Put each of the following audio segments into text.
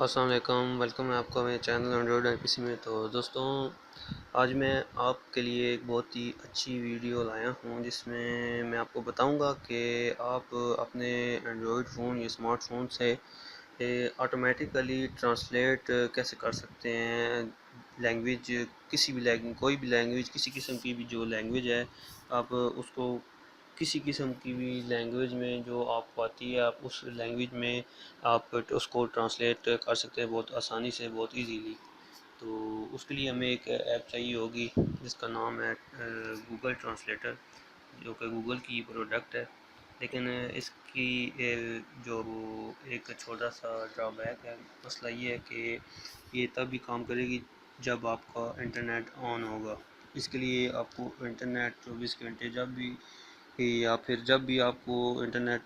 अस्सलाम वालेकुम, वेलकम है आपका मेरे चैनल एंड्रॉयड आईपीसी में। तो दोस्तों, आज मैं आपके लिए एक बहुत ही अच्छी वीडियो लाया हूँ जिसमें मैं आपको बताऊंगा कि आप अपने एंड्रॉयड फ़ोन या स्मार्टफोन से ऑटोमेटिकली ट्रांसलेट कैसे कर सकते हैं। लैंग्वेज, किसी भी लैंग्वेज, कोई भी लैंग्वेज, किसी किस्म की भी जो लैंग्वेज है, आप उसको किसी किस्म की भी लैंग्वेज में जो आपको आती है, आप उस लैंग्वेज में आप उसको ट्रांसलेट कर सकते हैं बहुत आसानी से, बहुत इजीली। तो उसके लिए हमें एक ऐप चाहिए होगी जिसका नाम है गूगल ट्रांसलेटर, जो कि गूगल की प्रोडक्ट है। लेकिन इसकी जो एक छोटा सा ड्रॉबैक है, मसला ये है कि ये तभी काम करेगी जब आपका इंटरनेट ऑन होगा। इसके लिए आपको इंटरनेट 24 घंटे जब भी, या फिर जब भी आपको इंटरनेट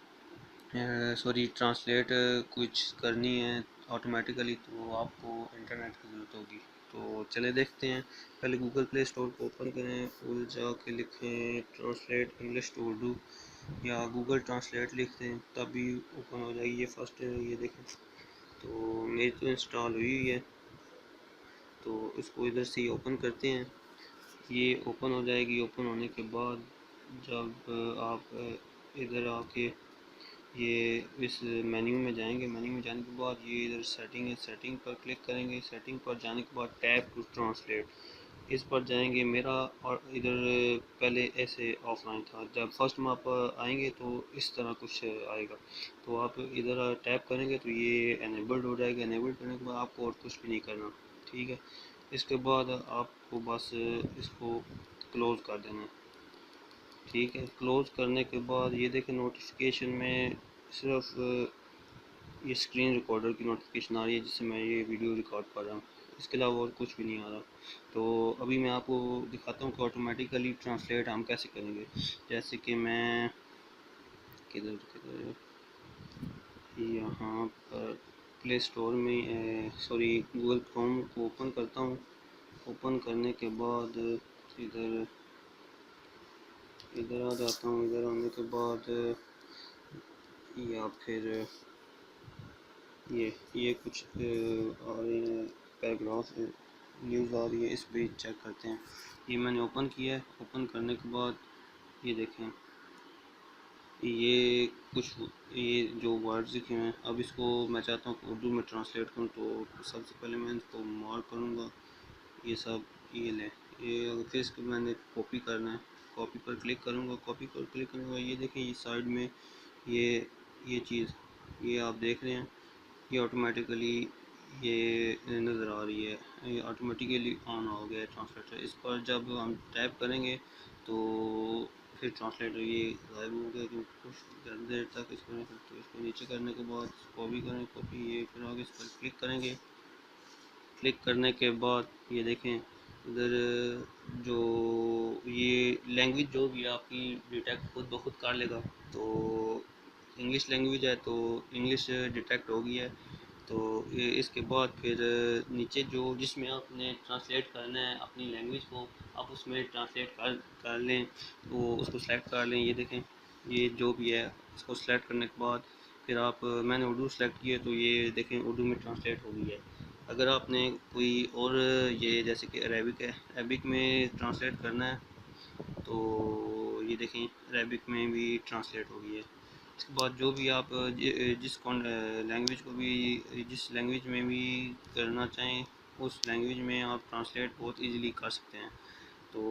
ट्रांसलेट कुछ करनी है ऑटोमेटिकली, तो आपको इंटरनेट की ज़रूरत होगी। तो चले देखते हैं। पहले गूगल प्ले स्टोर को ओपन करें और जाके लिखें ट्रांसलेट इंग्लिश टू उर्दू, या गूगल ट्रांसलेट लिखते हैं तभी ओपन हो जाएगी। ये फर्स्ट ये देखें, तो मेरी तो इंस्टॉल हुई है, तो इसको इधर से ही ओपन करते हैं। ये ओपन हो जाएगी। ओपन होने के बाद जब आप इधर आके ये इस मेन्यू में जाएंगे, मेन्यू में जाने के बाद ये इधर सेटिंग है, सेटिंग पर क्लिक करेंगे। सेटिंग पर जाने के बाद टैप टू ट्रांसलेट, इस पर जाएंगे। मेरा और इधर पहले ऐसे ऑफलाइन था, जब फर्स्ट में आप आएंगे तो इस तरह कुछ आएगा। तो आप इधर टैप करेंगे तो ये एनेबल्ड हो जाएगा। एनेबल्ड करने के बाद आपको और कुछ भी नहीं करना, ठीक है। इसके बाद आपको बस इसको क्लोज़ कर देना है, ठीक है। क्लोज़ करने के बाद ये देखें नोटिफिकेशन में सिर्फ ये स्क्रीन रिकॉर्डर की नोटिफिकेशन आ रही है जिससे मैं ये वीडियो रिकॉर्ड कर रहा हूँ। इसके अलावा और कुछ भी नहीं आ रहा। तो अभी मैं आपको दिखाता हूँ कि ऑटोमेटिकली ट्रांसलेट हम कैसे करेंगे। जैसे कि मैं किधर किधर यहाँ पर प्ले स्टोर में गूगल क्रोम को ओपन करता हूँ। ओपन करने के बाद इधर इधर आ जाता हूँ। इधर आने के बाद या फिर ये कुछ आ रही है पैराग्राफ, न्यूज़ आ रही है, इस पर चेक करते हैं। ये मैंने ओपन किया है। ओपन करने के बाद ये देखें, ये कुछ ये जो वर्ड्स लिखे हैं, अब इसको मैं चाहता हूँ कि उर्दू में ट्रांसलेट करूँ। तो सबसे पहले मैं इसको मार्क करूँगा, ये सब ये लें। ये फिर इसको मैंने कॉपी करना है, कॉपी पर क्लिक करूँगा। कॉपी पर क्लिक करने के बाद ये देखें, ये साइड में ये चीज़ ये आप देख रहे हैं, ये ऑटोमेटिकली ये नज़र आ रही है। ये ऑटोमेटिकली ऑन हो गया है ट्रांसलेटर। इस पर जब हम टैप करेंगे तो फिर ट्रांसलेटर ये गायब हो गया कि कुछ ज़्यादा देर तक इसको नहीं करते। तो इसको नीचे करने के बाद कॉपी करें, कॉपी ये फिर आगे इस पर क्लिक करेंगे। क्लिक करने के बाद ये देखें इधर जो ये लैंग्वेज जो भी आपकी डिटेक्ट खुद ब खुद कर लेगा। तो इंग्लिश लैंग्वेज है तो इंग्लिश डिटेक्ट हो गई है। तो इसके बाद फिर नीचे जो जिसमें आपने ट्रांसलेट करना है अपनी लैंग्वेज को, आप उसमें ट्रांसलेट कर लें, तो उसको सेलेक्ट कर लें। ये देखें, ये जो भी है इसको सेलेक्ट करने के बाद फिर आप मैंने उर्दू सेलेक्ट किया, तो ये देखें उर्दू में ट्रांसलेट हो गई है। अगर आपने कोई और ये जैसे कि अरेबिक है, अरेबिक में ट्रांसलेट करना है, तो ये देखें अरेबिक में भी ट्रांसलेट हो गई है। इसके बाद जो भी आप जिस लैंग्वेज को भी, जिस लैंग्वेज में भी करना चाहें उस लैंग्वेज में आप ट्रांसलेट बहुत इजीली कर सकते हैं। तो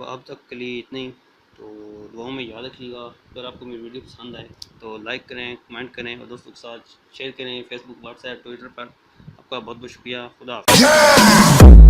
अब तक के लिए इतना ही। तो दुआओं में याद रखिएगा। अगर आपको मेरी वीडियो पसंद आए तो लाइक करें, कमेंट करें और दोस्तों के साथ शेयर करें फेसबुक, व्हाट्सएप, ट्विटर पर। आपका बहुत बहुत शुक्रिया। खुदा हाफ़िज़।